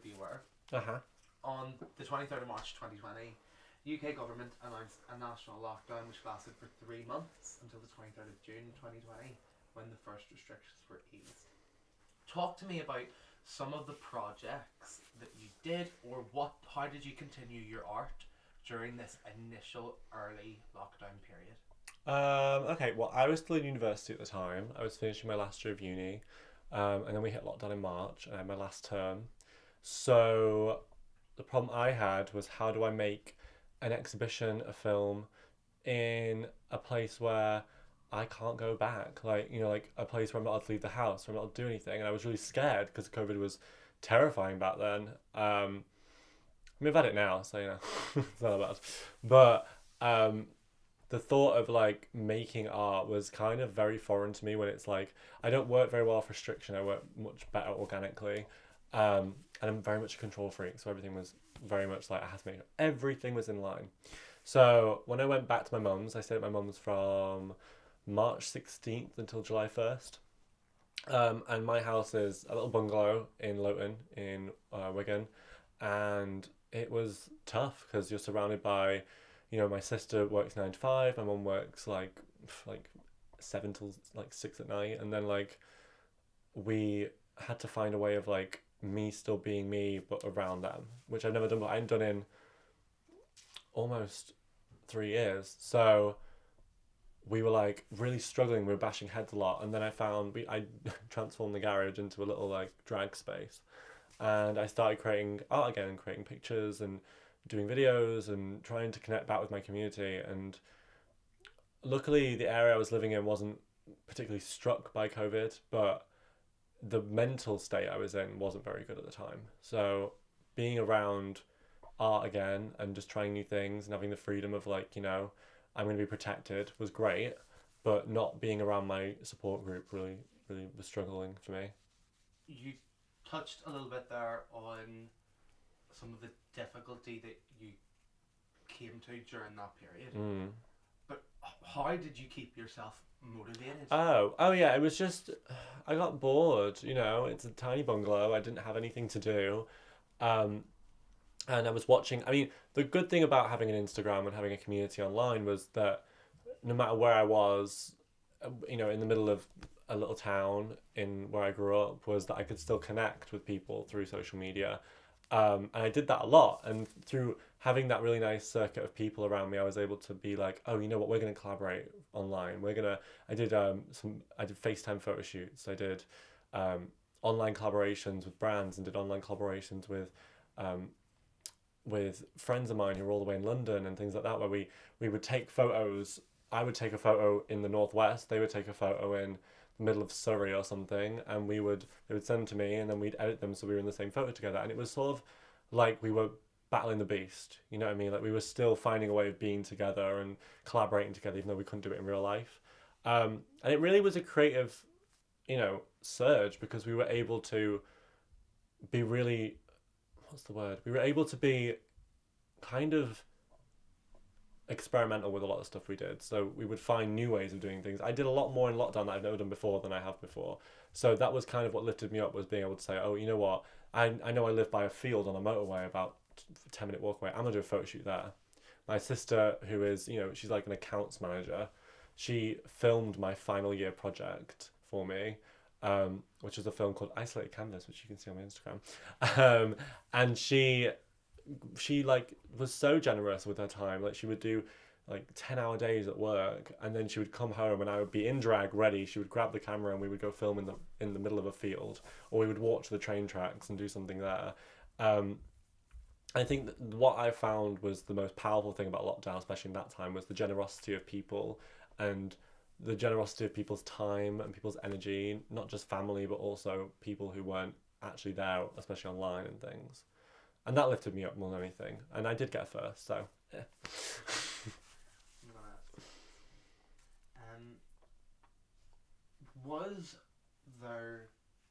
would be aware, Uh-huh. on the 23rd of March 2020, UK government announced a national lockdown which lasted for 3 months until the 23rd of June 2020 when the first restrictions were eased. Talk to me about some of the projects that you did, or how did you continue your art during this initial early lockdown period? Okay, well, I was still in university at the time. I was finishing my last year of uni. And then we hit lockdown in March, and I had my last term. So the problem I had was, how do I make an exhibition, a film, in a place where I can't go back? Like, like a place where I'm not allowed to leave the house, where I'm not allowed to do anything. And I was really scared because COVID was terrifying back then. I mean, I've had it now, so, it's not that bad. But the thought of like making art was kind of very foreign to me, when it's like I don't work very well with restriction. I work much better organically. And I'm very much a control freak, so everything was very much like I had to make everything was in line. So when I went back to my mum's, I stayed at my mum's from March 16th until July 1st. And my house is a little bungalow in Loughton in Wigan, and it was tough because you're surrounded by, my sister works 9 to 5, my mum works like 7 till like 6 at night, and then like we had to find a way of like me still being me but around them, which I've never done. But I hadn't done in almost 3 years, so we were like really struggling. We were bashing heads a lot, and then I transformed the garage into a little like drag space, and I started creating art again and creating pictures and doing videos and trying to connect back with my community. And luckily, the area I was living in wasn't particularly struck by COVID, but the mental state I was in wasn't very good at the time. So being around art again and just trying new things and having the freedom of like, I'm going to be protected was great, but not being around my support group really, really was struggling for me. You touched a little bit there on some of the difficulty that you came to during that period. Mm. But how did you keep yourself motivated? Oh yeah, it was just I got bored. It's a tiny bungalow. I didn't have anything to do, um, and I was watching. I mean, the good thing about having an Instagram and having a community online was that no matter where I was, in the middle of a little town in where I grew up, was that I could still connect with people through social media. And I did that a lot. And through having that really nice circuit of people around me, I was able to be like, oh, you know what, we're going to collaborate online. I did FaceTime photo shoots. I did um, online collaborations with brands, and did online collaborations um, with friends of mine who were all the way in London and things like that, where we would take photos. I would take a photo in the northwest. They would take a photo in the middle of Surrey or something, and they would send them to me, and then we'd edit them so we were in the same photo together. And it was sort of like we were battling the beast. You know what I mean? Like we were still finding a way of being together and collaborating together, even though we couldn't do it in real life. And it really was a creative, surge, because we were able to be really, what's the word? We were able to be kind of experimental with a lot of stuff we did. So we would find new ways of doing things. I did a lot more in lockdown that I've never done before than I have before. So that was kind of what lifted me up, was being able to say, oh, you know what? I know I live by a field on a motorway about 10-minute walk away. I'm going to do a photo shoot there. My sister, who is, she's like an accounts manager, she filmed my final year project for me, which is a film called Isolated Canvas, which you can see on my Instagram. And she like was so generous with her time. Like she would do like 10-hour days at work, and then she would come home and I would be in drag ready. She would grab the camera and we would go film in the middle of a field, or we would walk to the train tracks and do something there. I think that what I found was the most powerful thing about lockdown, especially in that time, was the generosity of people, and the generosity of people's time and people's energy, not just family, but also people who weren't actually there, especially online and things. And that lifted me up more than anything. And I did get first, so yeah. Was there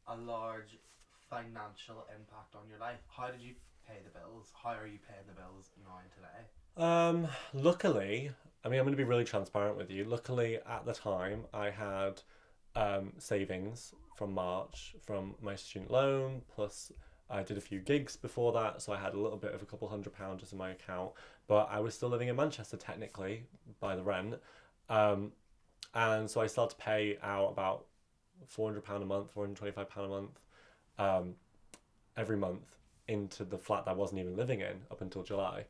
a large financial impact on your life? How did you pay the bills? How are you paying the bills now and today? Luckily, I mean, I'm going to be really transparent with you. Luckily, at the time, I had savings from March from my student loan, plus I did a few gigs before that, so I had a little bit of a couple £100 just in my account. But I was still living in Manchester technically by the rent, um, and so I started to pay out about £400 a month, £425 a month, um, every month into the flat that I wasn't even living in up until July,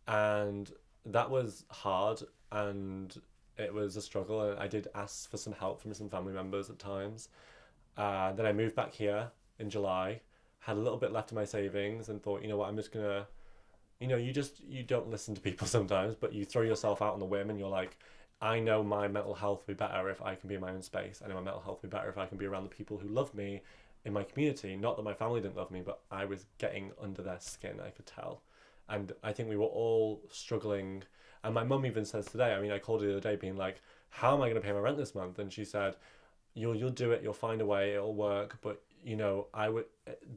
and that was hard and it was a struggle. And I did ask for some help from some family members at times. Then I moved back here in July, had a little bit left of my savings, and thought, you know what, I'm just gonna, you don't listen to people sometimes, but you throw yourself out on the whim, and you're like, I know my mental health will be better if I can be in my own space. I know my mental health will be better if I can be around the people who love me in my community. Not that my family didn't love me, but I was getting under their skin, I could tell. And I think we were all struggling. And my mum even says today, I mean, I called her the other day being like, how am I going to pay my rent this month? And she said, you'll do it, you'll find a way, it'll work. But, I would,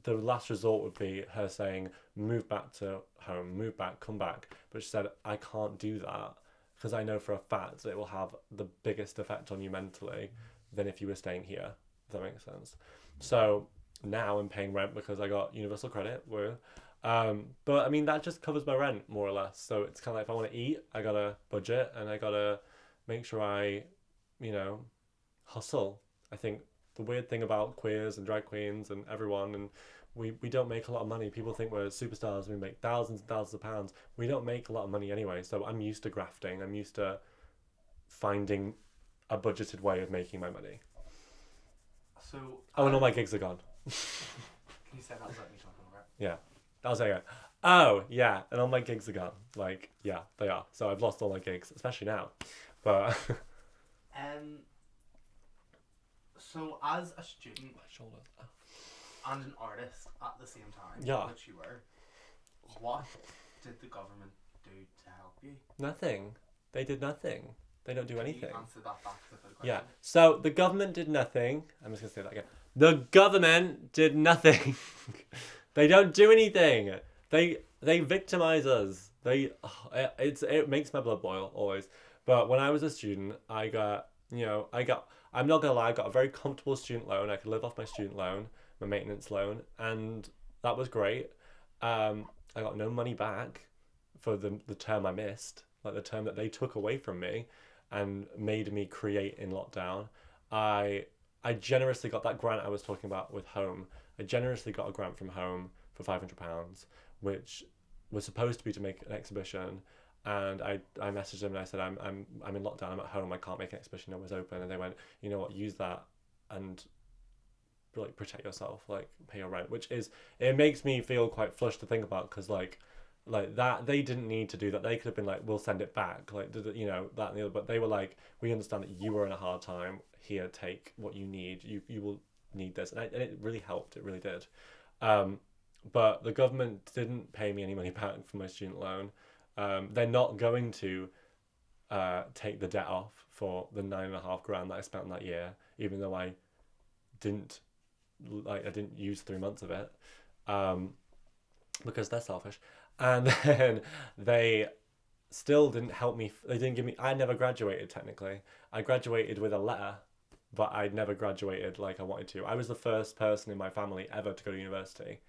the last resort would be her saying, move back to home, move back, come back. But she said, I can't do that because I know for a fact that it will have the biggest effect on you mentally than if you were staying here, if that makes sense. So now I'm paying rent because I got universal credit. But I mean, that just covers my rent more or less. So it's kind of like, if I want to eat, I gotta budget and I gotta make sure I, hustle. I think the weird thing about queers and drag queens and everyone, and we don't make a lot of money. People think we're superstars, we make thousands and thousands of pounds. We don't make a lot of money anyway. So I'm used to grafting. I'm used to finding a budgeted way of making my money. So and all my gigs are gone. Can you say that without me talking about it? Yeah. That was it. Oh, yeah. And all my gigs are gone. Like, yeah, they are. So I've lost all my gigs, especially now. But so as a student my shoulders. and an artist at the same time, Yeah. which you were, what did the government do to help you? Nothing. They did nothing. They don't do anything. Can you answer that back to the question? Yeah. So the government did nothing. I'm just gonna say that again. The government did nothing. They don't do anything. They victimize us. It makes my blood boil always. But when I was a student, I'm not gonna lie, I got a very comfortable student loan. I could live off my student loan, my maintenance loan, and that was great. I got no money back for the term I missed, like the term that they took away from me and made me create in lockdown. I generously got that grant I was talking about with Home. I generously got a grant from Home for £500, which was supposed to be to make an exhibition. And I messaged them and I said, I'm in lockdown, I'm at home, I can't make an exhibition, it was open. And they went, you know what, use that and like protect yourself, like pay your rent, it makes me feel quite flushed to think about, because like that, they didn't need to do that. They could have been like, we'll send it back, like, that and the other. But they were like, we understand that you were in a hard time, here, take what you need, you will need this. And it really helped, it really did. But the government didn't pay me any money back for my student loan. They're not going to take the debt off for the £9,500 that I spent that year, even though I didn't use 3 months of it, because they're selfish. And then they still didn't help me. They didn't give me. I never graduated technically. I graduated with a letter, but I never graduated like I wanted to. I was the first person in my family ever to go to university,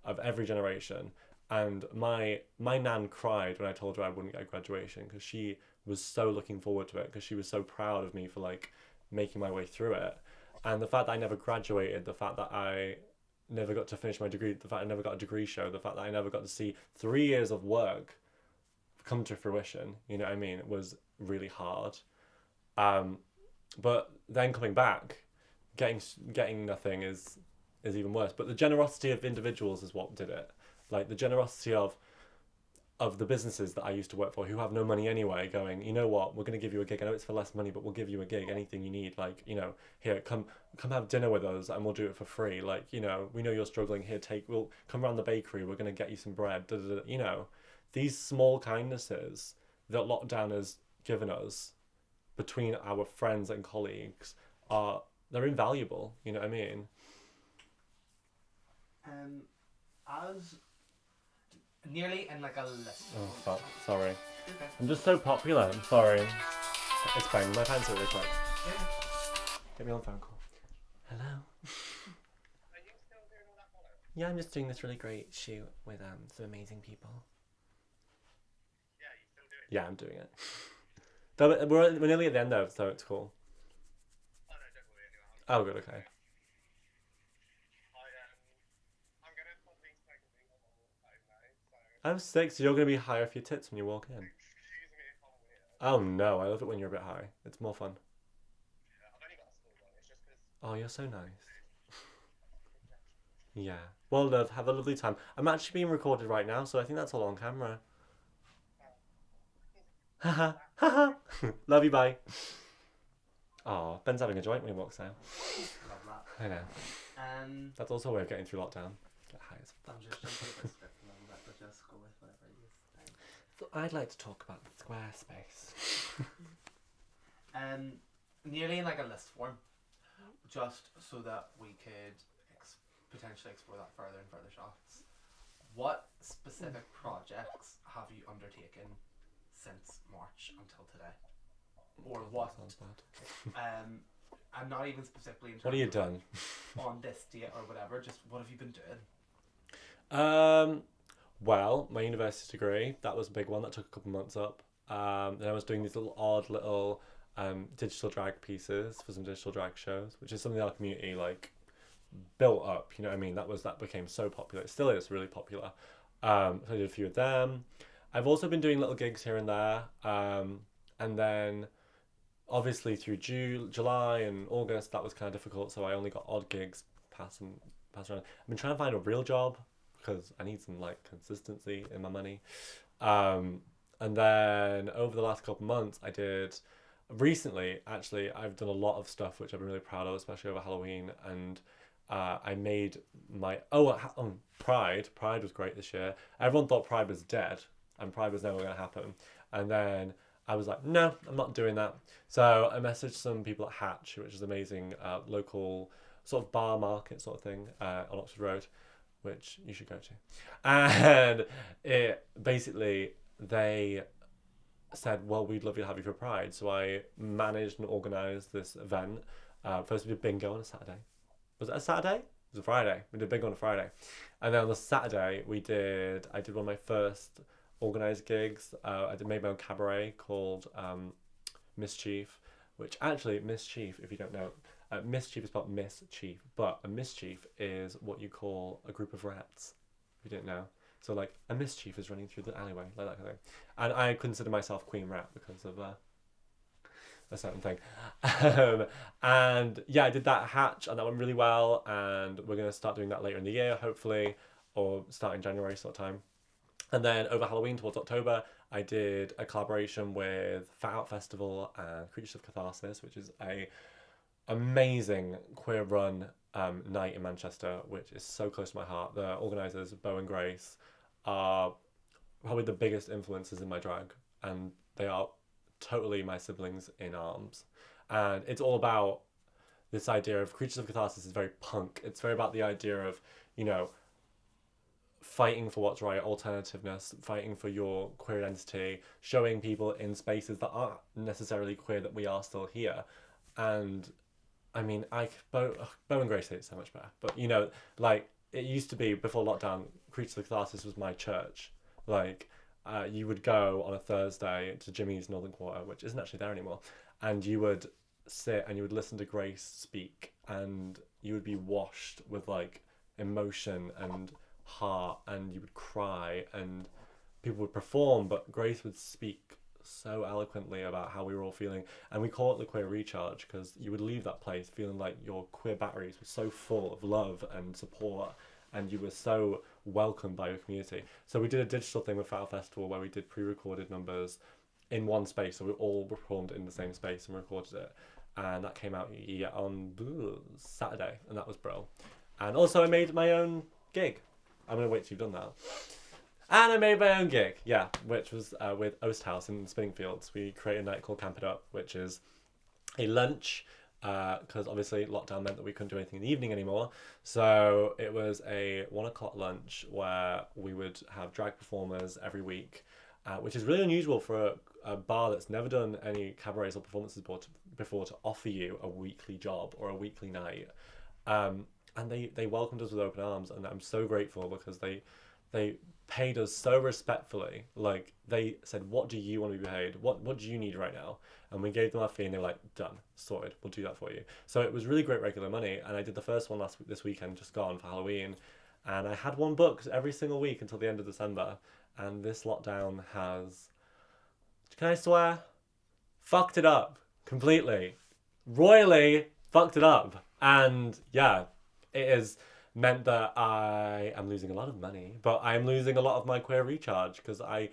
of every generation. And my nan cried when I told her I wouldn't get a graduation, because she was so looking forward to it, because she was so proud of me for like making my way through it. And the fact that I never graduated, the fact that I never got to finish my degree, the fact I never got a degree show, the fact that I never got to see 3 years of work come to fruition, you know what I mean? It was really hard. But then coming back, getting nothing is even worse. But the generosity of individuals is what did it. Like the generosity of the businesses that I used to work for, who have no money anyway, going, you know what, we're going to give you a gig. I know it's for less money, but we'll give you a gig, anything you need. Like, here, come have dinner with us and we'll do it for free. Like, we know you're struggling here. We'll come around the bakery. We're going to get you some bread. These small kindnesses that lockdown has given us between our friends and colleagues they're invaluable. You know what I mean? As nearly in like a list. Oh, fuck. Sorry. Okay. I'm just so popular. I'm sorry. It's fine. My pants are really quick. Yeah. Get me on phone call. Hello? Are you still doing all that bollocks? Yeah, I'm just doing this really great shoot with some amazing people. Yeah, I'm doing it. We're nearly at the end though, so it's cool. Oh, good, okay. I'm sick, so you're gonna be higher for your tits when you walk in. Oh no, I love it when you're a bit high. It's more fun. Oh, you're so nice. Yeah. Well, love, have a lovely time. I'm actually being recorded right now, so I think that's all on camera. Haha, haha. Love you, bye. Oh, Ben's having a joint when he walks out. Love that. I know. That's also a way of getting through lockdown. Get high as fuck. I'm just jumping the script a little bit, but just go with whatever you think. So I'd like to talk about Squarespace. Nearly in like a list form, just so that we could potentially explore that further in further shots. What specific projects have you undertaken since March until today? Or what? Sounds bad. And not even specifically in terms What have you of done? on this date or whatever, just what have you been doing? Well, my university degree, that was a big one. That took a couple months up. Then I was doing these odd little digital drag pieces for some digital drag shows, which is something that our community like built up. You know what I mean? That became so popular. It still is really popular. So I did a few of them. I've also been doing little gigs here and there. And then obviously through July and August, that was kind of difficult. So I only got odd gigs pass around. I've been trying to find a real job because I need some like consistency in my money. And then over the last couple of months, recently, actually, I've done a lot of stuff which I've been really proud of, especially over Halloween. And I made Pride. Pride was great this year. Everyone thought Pride was dead and Pride was never going to happen. And then I was like, no, I'm not doing that. So I messaged some people at Hatch, which is amazing local sort of bar market sort of thing on Oxford Road, which you should go to. And it basically they said, well, we'd love you to have you for Pride. So I managed and organised this event. First we did bingo on a Saturday. Was it a Saturday? It was a Friday. We did bingo on a Friday. And then on the Saturday I did one of my first organised gigs. I made my own cabaret called Mischief, which actually, Mischief, if you don't know, Mischief is spelled mischief, but a mischief is what you call a group of rats, if you didn't know. So like a mischief is running through the alleyway, like that kind of thing. And I consider myself Queen Rat because of a certain thing. And yeah, I did that at Hatch and that went really well. And we're going to start doing that later in the year, hopefully, or start in January sort of time. And then over Halloween towards October, I did a collaboration with Fat Out Festival and Creatures of Catharsis, which is a amazing queer run night in Manchester, which is so close to my heart. The organisers, Bo and Grace, are probably the biggest influences in my drag, and they are totally my siblings in arms. And it's all about this idea of Creatures of Catharsis is very punk. It's very about the idea of, you know, fighting for what's right, alternativeness, fighting for your queer identity, showing people in spaces that aren't necessarily queer that we are still here. And I mean, Bo and Grace say it so much better. But you know, like it used to be before lockdown, Creatures of Catharsis was my church. Like, you would go on a Thursday to Jimmy's Northern Quarter, which isn't actually there anymore, and you would sit and you would listen to Grace speak, and you would be washed with like emotion and heart, and you would cry, and people would perform, but Grace would speak so eloquently about how we were all feeling, and we call it the queer recharge because you would leave that place feeling like your queer batteries were so full of love and support, and you were so welcomed by your community. So we did a digital thing with Foul Festival where we did pre-recorded numbers in one space, so we all performed in the same space and recorded it, and that came out on Saturday, and that was bro. And also I made my own gig. I'm gonna wait till you've done that. And I made my own gig, yeah, which was with Oast House in Spinningfields. We created a night called Camp It Up, which is a lunch, because obviously lockdown meant that we couldn't do anything in the evening anymore. So it was a 1 o'clock lunch where we would have drag performers every week, which is really unusual for a bar that's never done any cabarets or performances before to offer you a weekly job or a weekly night. and they welcomed us with open arms, and I'm so grateful because they paid us so respectfully. Like, they said, what do you want to be paid, what do you need right now? And we gave them our fee, and they were like, done, sorted, we'll do that for you. So it was really great regular money, and I did the first one this weekend, just gone, for Halloween, and I had one booked every single week until the end of December. And this lockdown has, can I swear, fucked it up completely, royally fucked it up. And yeah, it has meant that I am losing a lot of money, but I'm losing a lot of my queer recharge, because I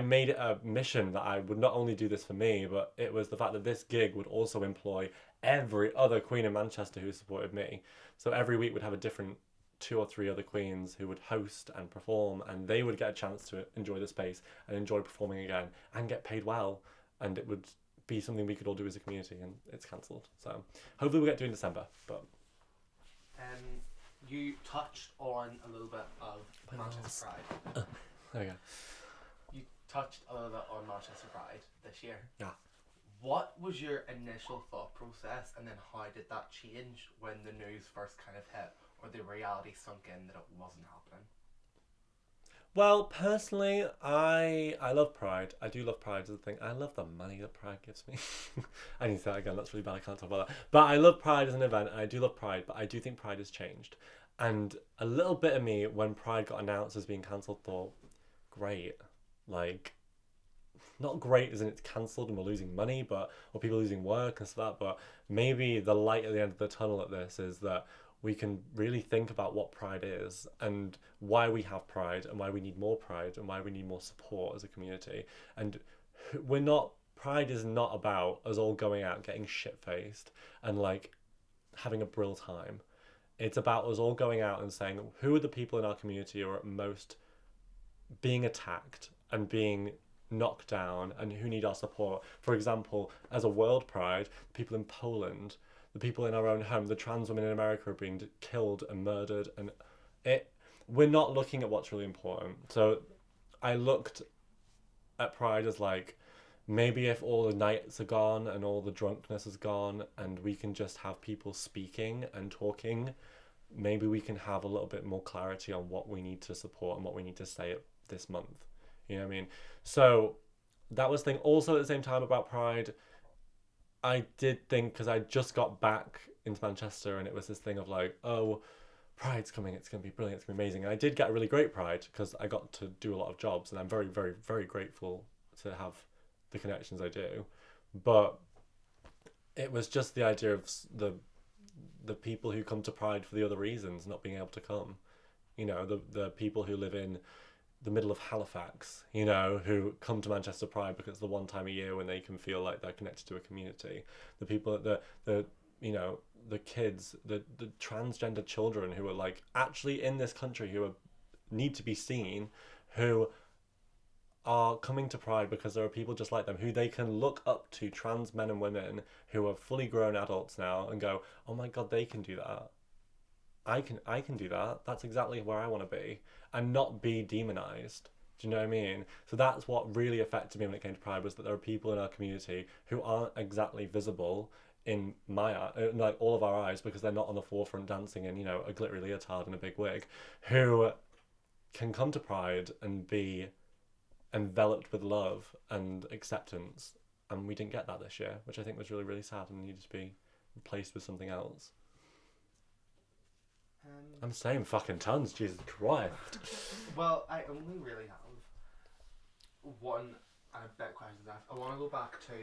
made it a mission that I would not only do this for me, but it was the fact that this gig would also employ every other queen in Manchester who supported me. So every week would have a different 2 or 3 other queens who would host and perform, and they would get a chance to enjoy the space and enjoy performing again and get paid well. And it would be something we could all do as a community, and it's cancelled. So hopefully we'll get to it in December. But you touched on a little bit of Manchester Pride. there we go. You touched a little bit on Manchester Pride this year. Yeah. What was your initial thought process, and then how did that change when the news first kind of hit, or the reality sunk in that it wasn't happening? Well, personally, I love Pride. I do love Pride as a thing. I love the money that Pride gives me. I need to say that again. That's really bad. I can't talk about that. But I love Pride as an event. And I do love Pride, but I do think Pride has changed. And a little bit of me, when Pride got announced as being cancelled, thought, great. Like, not great as in it's cancelled and we're losing money, but or people losing work and stuff like that. But maybe the light at the end of the tunnel at this is that we can really think about what Pride is, and why we have Pride, and why we need more Pride, and why we need more support as a community. And Pride is not about us all going out getting shit-faced and like having a brill time. It's about us all going out and saying, who are the people in our community who are at most being attacked and being knocked down, and who need our support. For example, as a World Pride, people in Poland, the people in our own home, the trans women in America are being killed and murdered, and we're not looking at what's really important. So I looked at Pride as like, maybe if all the nights are gone and all the drunkenness is gone, and we can just have people speaking and talking, maybe we can have a little bit more clarity on what we need to support and what we need to say this month. You know what I mean? So that was the thing. Also at the same time about Pride, I did think, because I just got back into Manchester, and it was this thing of like, oh, Pride's coming, it's going to be brilliant, it's going to be amazing. And I did get a really great Pride, because I got to do a lot of jobs, and I'm very, very, very grateful to have the connections I do. But it was just the idea of the people who come to Pride for the other reasons not being able to come. You know, the people who live in the middle of Halifax, you know, who come to Manchester Pride because it's the one time a year when they can feel like they're connected to a community. The people, the you know, the kids, the transgender children who are like actually in this country, who need to be seen, who are coming to Pride because there are people just like them who they can look up to, trans men and women who are fully grown adults now, and go, oh my God, they can do that. I can do that. That's exactly where I want to be, and not be demonized. Do you know what I mean? So that's what really affected me when it came to Pride, was that there are people in our community who aren't exactly visible in my eye, like all of our eyes, because they're not on the forefront dancing in, you know, a glittery leotard and a big wig, who can come to Pride and be enveloped with love and acceptance. And we didn't get that this year, which I think was really, really sad, and needed to be replaced with something else. I'm saying fucking tons, Jesus Christ. Well, I only really have one and a bit questions left. I want to go back to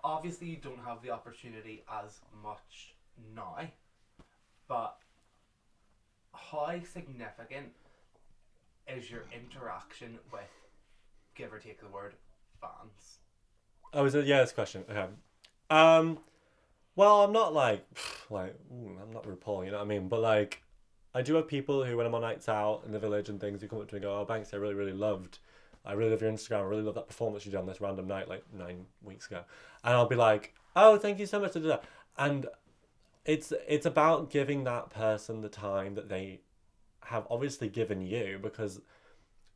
obviously you don't have the opportunity as much now, but how significant is your interaction with, give or take the word, fans? Oh, is it? Yeah, this question. Okay. Well, I'm not like I'm not RuPaul, you know what I mean? But like, I do have people who, when I'm on nights out in the village and things, who come up to me and go, oh, Banksie, I really loved your Instagram. I really love that performance you did on this random night like 9 weeks ago. And I'll be like, oh, thank you so much to do that. And it's about giving that person the time that they have obviously given you, because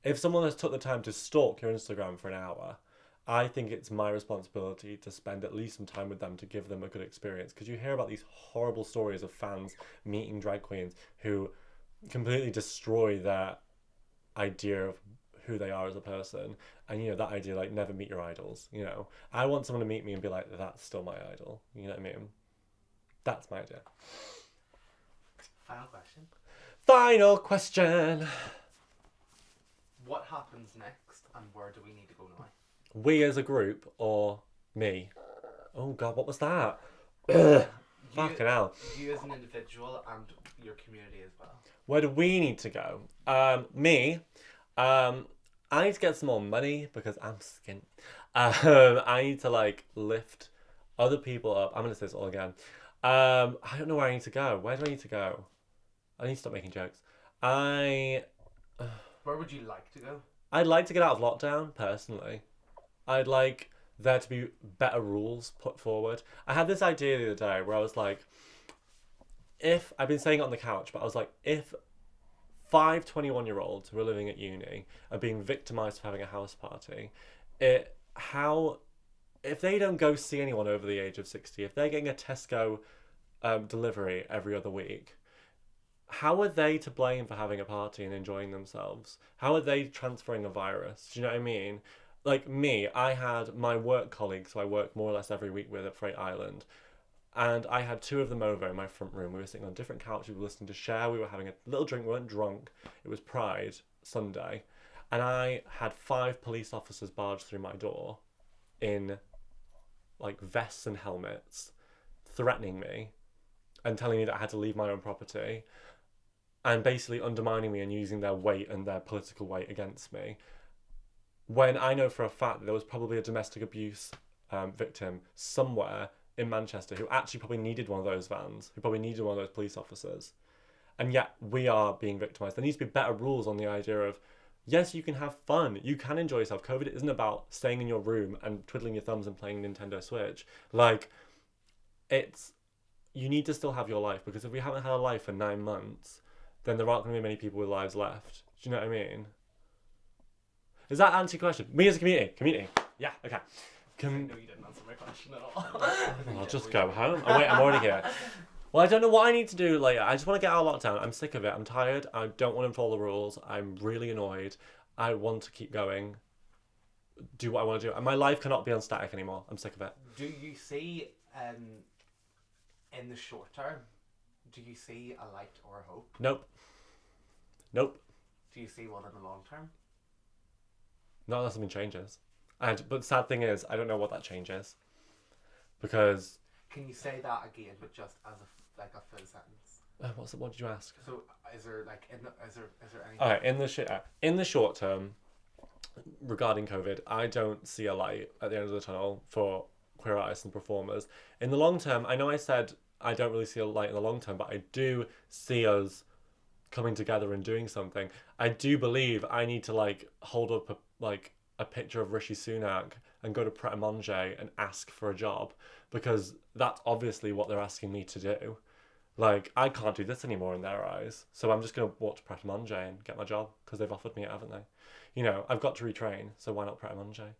if someone has took the time to stalk your Instagram for an hour I think it's my responsibility to spend at least some time with them to give them a good experience. Because you hear about these horrible stories of fans meeting drag queens who completely destroy their idea of who they are as a person. And, you know, that idea, like, never meet your idols, you know. I want someone to meet me and be like, that's still my idol. You know what I mean? That's my idea. Final question. Final question. What happens next, and where do we need to go now? We as a group or me? Oh, God, what was that? Fucking hell. You as an individual and your community as well. Where do we need to go? Me. I need to get some more money because I'm skint. I need to like lift other people up. I'm gonna say this all again. I don't know where I need to go. Where do I need to go? I need to stop making jokes. Where would you like to go? I'd like to get out of lockdown personally. I'd like there to be better rules put forward. I had this idea the other day where I was like, if I've been saying it on the couch, but I was like, if 5 21-year-olds who are living at uni are being victimized for having a house party, if they don't go see anyone over the age of 60, if they're getting a Tesco delivery every other week, how are they to blame for having a party and enjoying themselves? How are they transferring a virus? Do you know what I mean? Like me, I had my work colleagues who I work more or less every week with at Freight Island. And I had two of them over in my front room. We were sitting on different couches, we were listening to Cher, we were having a little drink, we weren't drunk. It was Pride Sunday. And I had 5 police officers barge through my door in like vests and helmets, threatening me and telling me that I had to leave my own property and basically undermining me and using their weight and their political weight against me. When I know for a fact that there was probably a domestic abuse victim somewhere in Manchester who actually probably needed one of those vans, who probably needed one of those police officers. And yet we are being victimised. There needs to be better rules on the idea of, yes, you can have fun. You can enjoy yourself. COVID isn't about staying in your room and twiddling your thumbs and playing Nintendo Switch. Like, you need to still have your life, because if we haven't had a life for 9 months, then there aren't going to be many people with lives left. Do you know what I mean? Does that answer your question? Me as a community. Yeah, okay. I know you didn't answer my question at all. I'll just go home. Oh wait, I'm already here. Well, I don't know what I need to do later. I just want to get out of lockdown. I'm sick of it. I'm tired. I don't want to follow the rules. I'm really annoyed. I want to keep going. Do what I want to do. And my life cannot be on static anymore. I'm sick of it. Do you see, in the short term, do you see a light or a hope? Nope. Do you see one in the long term? Not unless something changes. But the sad thing is, I don't know what that change is. Because... Can you say that again, but just as a full sentence? What did you ask? So, is there anything? Alright, in the short term, regarding COVID, I don't see a light at the end of the tunnel for queer artists and performers. In the long term, I know I said I don't really see a light in the long term, but I do see us coming together and doing something. I do believe I need to hold up a picture of Rishi Sunak and go to Pret a Manger and ask for a job, because that's obviously what they're asking me to do. I can't do this anymore in their eyes, so I'm just going to walk to Pret a Manger and get my job because they've offered me it, haven't they? You know, I've got to retrain, so why not Pret a Manger?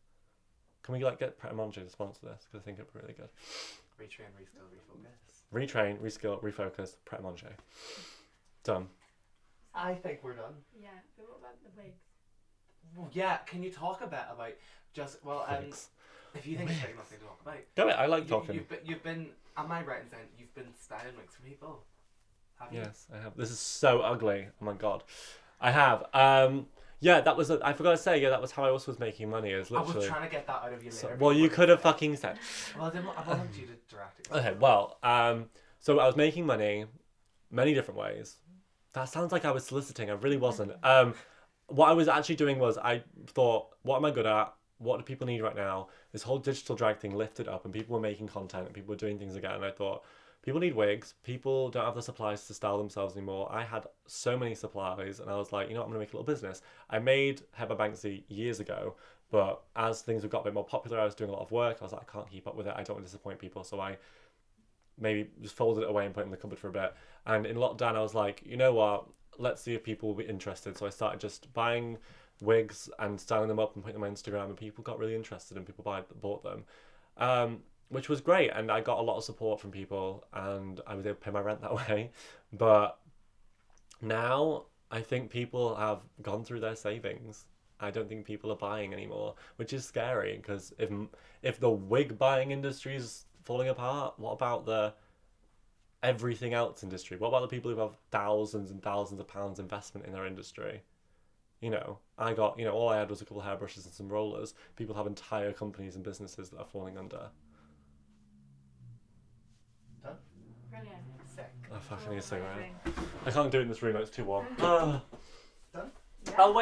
Can we get Pret a Manger to sponsor this? Because I think it'd be really good. Retrain, reskill, refocus. Retrain, reskill, refocus, Pret a Manger. Done. I think we're done. Yeah, but what about the wigs? Well, yeah, can you talk a bit about if you think there's nothing to talk about? Go it, I like talking. You've been, am I right in saying you've been styling wigs for people? Have you? Yes, I have. This is so ugly. Oh my god. I have. Yeah, that was, I forgot to say, that was how I also was making money, is literally. I was trying to get that out of you later. Well, you could have fucking said. Well, I wanted you to direct it. Okay, well, so I was making money many different ways. That sounds like I was soliciting. I really wasn't. What I was actually doing was I thought, what am I good at? What do people need right now? This whole digital drag thing lifted up and people were making content and people were doing things again. And I thought, people need wigs. People don't have the supplies to style themselves anymore. I had so many supplies and I was like, you know what, I'm going to make a little business. I made Hair by Banksie years ago, but as things have got a bit more popular, I was doing a lot of work. I was like, I can't keep up with it. I don't want to disappoint people. So I maybe just folded it away and put it in the cupboard for a bit. And in lockdown, I was like, you know what? Let's see if people will be interested. So I started just buying wigs and styling them up and putting them on Instagram, and people got really interested and people bought them, which was great. And I got a lot of support from people, and I was able to pay my rent that way. But now I think people have gone through their savings. I don't think people are buying anymore, which is scary, because if the wig buying industry is falling apart, what about the everything else industry? What about the people who have thousands and thousands of pounds investment in their industry? I got, all I had was a couple of hairbrushes and some rollers. People have entire companies and businesses that are falling under. Done? Brilliant. Sick. I fucking need a cigarette. Amazing. I can't do it in this room, it's too warm. Done? Yeah. Oh, wait.